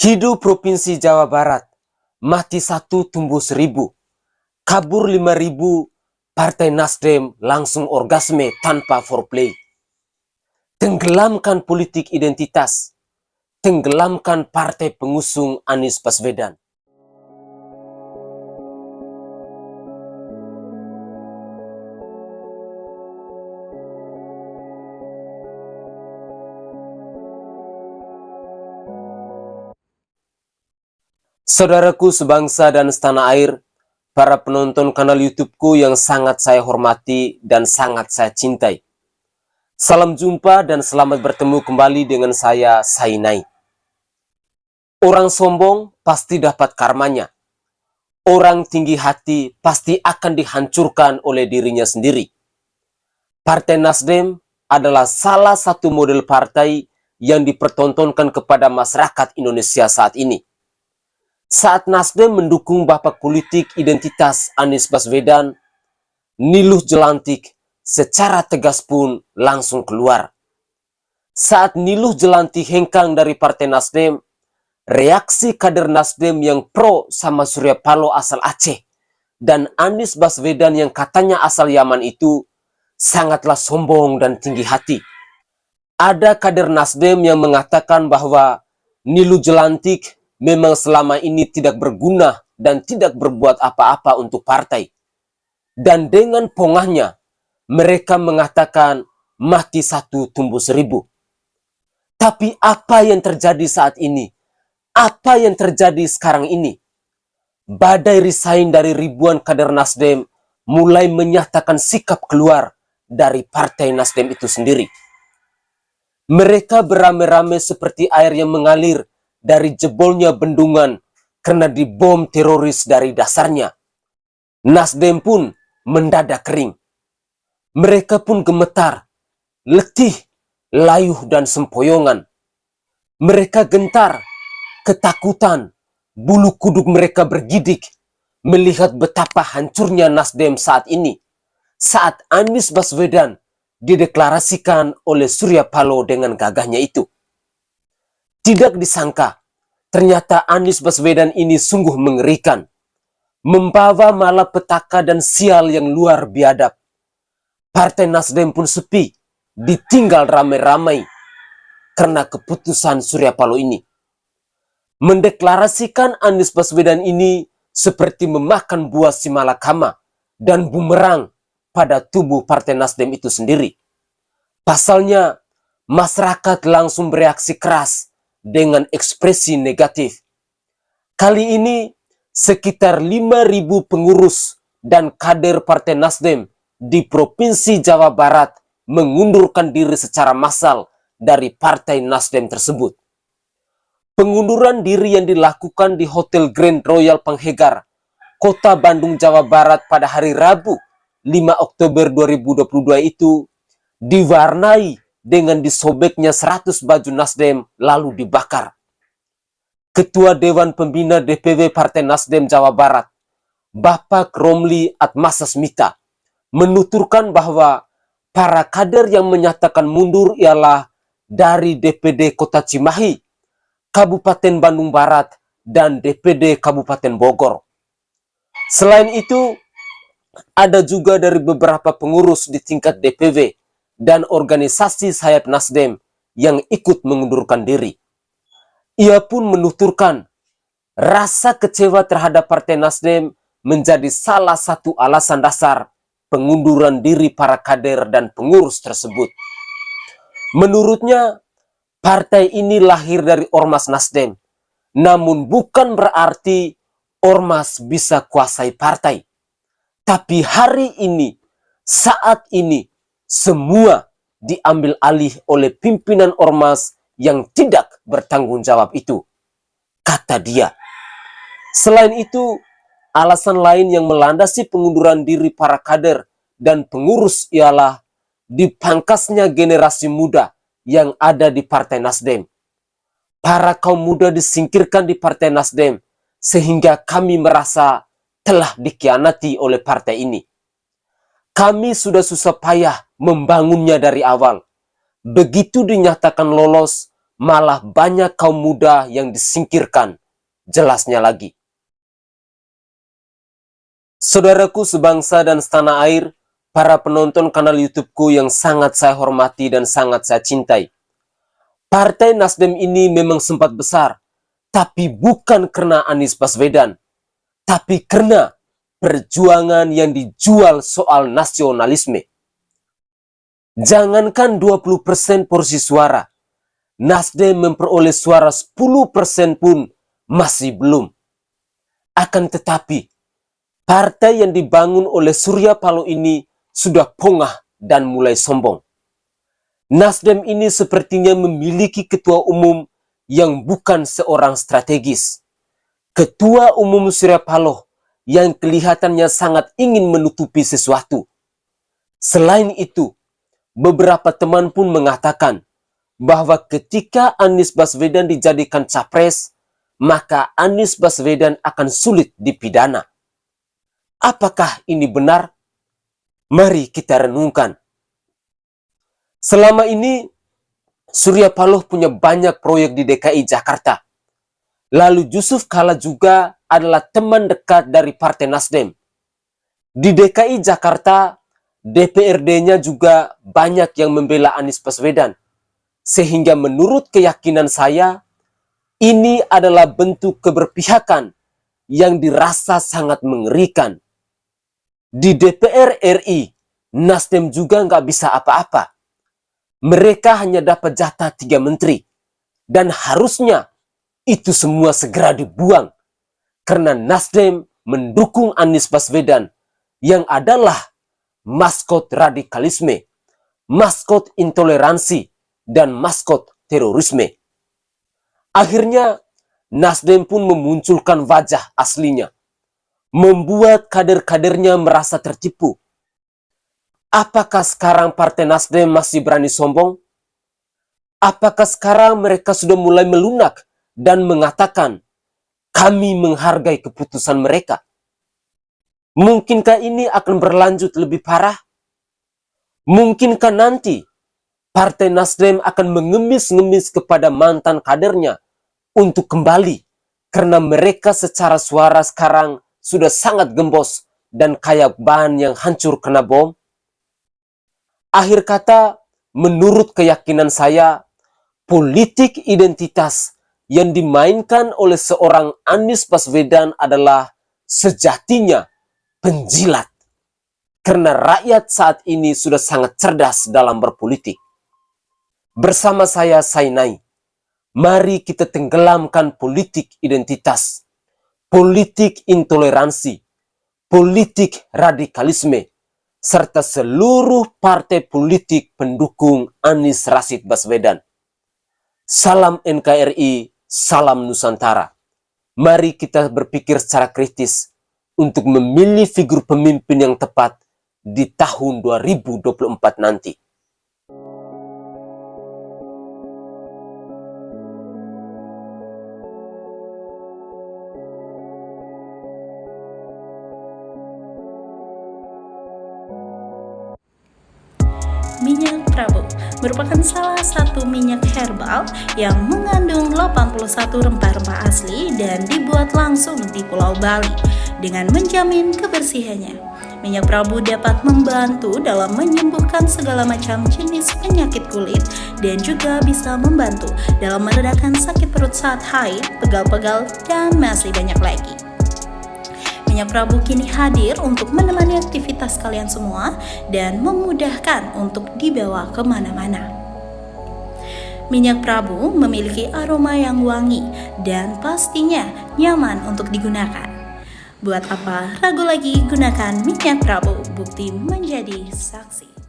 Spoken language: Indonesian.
Hidup Provinsi Jawa Barat, mati 1 tumbuh 1000, kabur 5000, Partai Nasdem langsung orgasme tanpa foreplay. Tenggelamkan politik identitas, tenggelamkan partai pengusung Anies Baswedan. Saudaraku sebangsa dan setanah air, para penonton kanal YouTubeku yang sangat saya hormati dan sangat saya cintai. Salam jumpa dan selamat bertemu kembali dengan saya, Sainai. Orang sombong pasti dapat karmanya. Orang tinggi hati pasti akan dihancurkan oleh dirinya sendiri. Partai Nasdem adalah salah satu model partai yang dipertontonkan kepada masyarakat Indonesia saat ini. Saat Nasdem mendukung bapak politik identitas Anies Baswedan, Niluh Jelantik secara tegas pun langsung keluar. Saat Niluh Jelantik hengkang dari Partai Nasdem, reaksi kader Nasdem yang pro sama Surya Paloh asal Aceh dan Anies Baswedan yang katanya asal Yaman itu sangatlah sombong dan tinggi hati. Ada kader Nasdem yang mengatakan bahwa Niluh Jelantik memang selama ini tidak berguna dan tidak berbuat apa-apa untuk partai. Dan dengan pongahnya, mereka mengatakan mati 1 tumbuh 1000. Tapi apa yang terjadi saat ini? Apa yang terjadi sekarang ini? Badai resign dari ribuan kader Nasdem mulai menyatakan sikap keluar dari Partai Nasdem itu sendiri. Mereka beramai-ramai seperti air yang mengalir dari jebolnya bendungan karena dibom teroris dari dasarnya. Nasdem pun mendadak kering. Mereka pun gemetar, letih, layuh dan sempoyongan. Mereka gentar, ketakutan, bulu kuduk mereka bergidik melihat betapa hancurnya Nasdem saat ini. Saat Anies Baswedan dideklarasikan oleh Surya Paloh dengan gagahnya itu. Tidak disangka, ternyata Anies Baswedan ini sungguh mengerikan. Membawa malapetaka dan sial yang luar biadab. Partai Nasdem pun sepi, ditinggal ramai-ramai karena keputusan Surya Paloh ini. Mendeklarasikan Anies Baswedan ini seperti memakan buah simalakama dan bumerang pada tubuh Partai Nasdem itu sendiri. Pasalnya, masyarakat langsung bereaksi keras dengan ekspresi negatif. Kali ini sekitar 5000 pengurus dan kader Partai Nasdem di Provinsi Jawa Barat mengundurkan diri secara massal dari Partai Nasdem tersebut. Pengunduran diri yang dilakukan di Hotel Grand Royal Penghegar, Kota Bandung, Jawa Barat pada hari Rabu 5 Oktober 2022 itu diwarnai dengan disobeknya 100 baju Nasdem lalu dibakar. Ketua Dewan Pembina DPW Partai Nasdem Jawa Barat, Bapak Romli Atmasasmita, menuturkan bahwa para kader yang menyatakan mundur ialah dari DPD Kota Cimahi, Kabupaten Bandung Barat, dan DPD Kabupaten Bogor. Selain itu, ada juga dari beberapa pengurus di tingkat DPW dan organisasi sayap Nasdem yang ikut mengundurkan diri. Ia pun menuturkan rasa kecewa terhadap Partai Nasdem menjadi salah satu alasan dasar pengunduran diri para kader dan pengurus tersebut. Menurutnya, partai ini lahir dari Ormas Nasdem, namun bukan berarti Ormas bisa kuasai partai. Tapi hari ini, saat ini, semua diambil alih oleh pimpinan Ormas yang tidak bertanggung jawab itu, kata dia. Selain itu, alasan lain yang melandasi pengunduran diri para kader dan pengurus ialah dipangkasnya generasi muda yang ada di Partai Nasdem. Para kaum muda disingkirkan di Partai Nasdem sehingga kami merasa telah dikhianati oleh partai ini. Kami sudah susah payah membangunnya dari awal. Begitu dinyatakan lolos, malah banyak kaum muda yang disingkirkan. Jelasnya lagi. Saudaraku sebangsa dan setanah air, para penonton kanal YouTube-ku yang sangat saya hormati dan sangat saya cintai. Partai Nasdem ini memang sempat besar, tapi bukan karena Anies Baswedan, tapi karena perjuangan yang dijual soal nasionalisme. Jangankan 20% porsi suara, Nasdem memperoleh suara 10% pun masih belum. Akan tetapi, partai yang dibangun oleh Surya Paloh ini sudah pongah dan mulai sombong. Nasdem ini sepertinya memiliki ketua umum yang bukan seorang strategis. Ketua umum Surya Paloh yang kelihatannya sangat ingin menutupi sesuatu. Selain itu, beberapa teman pun mengatakan bahwa ketika Anies Baswedan dijadikan capres, maka Anies Baswedan akan sulit dipidana. Apakah ini benar? Mari kita renungkan. Selama ini, Surya Paloh punya banyak proyek di DKI Jakarta. Lalu Yusuf Kala juga adalah teman dekat dari Partai Nasdem. Di DKI Jakarta, DPRD-nya juga banyak yang membela Anies Baswedan. Sehingga menurut keyakinan saya, ini adalah bentuk keberpihakan yang dirasa sangat mengerikan. Di DPR RI, Nasdem juga nggak bisa apa-apa. Mereka hanya dapat jatah 3 menteri. Dan harusnya itu semua segera dibuang. Karena Nasdem mendukung Anies Baswedan yang adalah maskot radikalisme, maskot intoleransi, dan maskot terorisme. Akhirnya, Nasdem pun memunculkan wajah aslinya. Membuat kader-kadernya merasa tertipu. Apakah sekarang Partai Nasdem masih berani sombong? Apakah sekarang mereka sudah mulai melunak dan mengatakan, kami menghargai keputusan mereka? Mungkinkah ini akan berlanjut lebih parah? Mungkinkah nanti Partai Nasdem akan mengemis-ngemis kepada mantan kadernya untuk kembali karena mereka secara suara sekarang sudah sangat gembos dan kayak ban yang hancur kena bom? Akhir kata, menurut keyakinan saya, politik identitas yang dimainkan oleh seorang Anies Baswedan adalah sejatinya penjilat. Karena rakyat saat ini sudah sangat cerdas dalam berpolitik. Bersama saya, Sainai, mari kita tenggelamkan politik identitas, politik intoleransi, politik radikalisme, serta seluruh partai politik pendukung Anies Rashid Baswedan. Salam NKRI, salam Nusantara. Mari kita berpikir secara kritis untuk memilih figur pemimpin yang tepat di tahun 2024 nanti. Minyak Prabu merupakan salah satu minyak herbal yang mengandung 81 rempah-rempah asli dan dibuat langsung di Pulau Bali dengan menjamin kebersihannya. Minyak Prabu dapat membantu dalam menyembuhkan segala macam jenis penyakit kulit dan juga bisa membantu dalam meredakan sakit perut saat haid, pegal-pegal, dan masih banyak lagi. Minyak Prabu kini hadir untuk menemani aktivitas kalian semua dan memudahkan untuk dibawa kemana-mana. Minyak Prabu memiliki aroma yang wangi dan pastinya nyaman untuk digunakan. Buat apa ragu lagi, gunakan minyak Prabu, bukti menjadi saksi.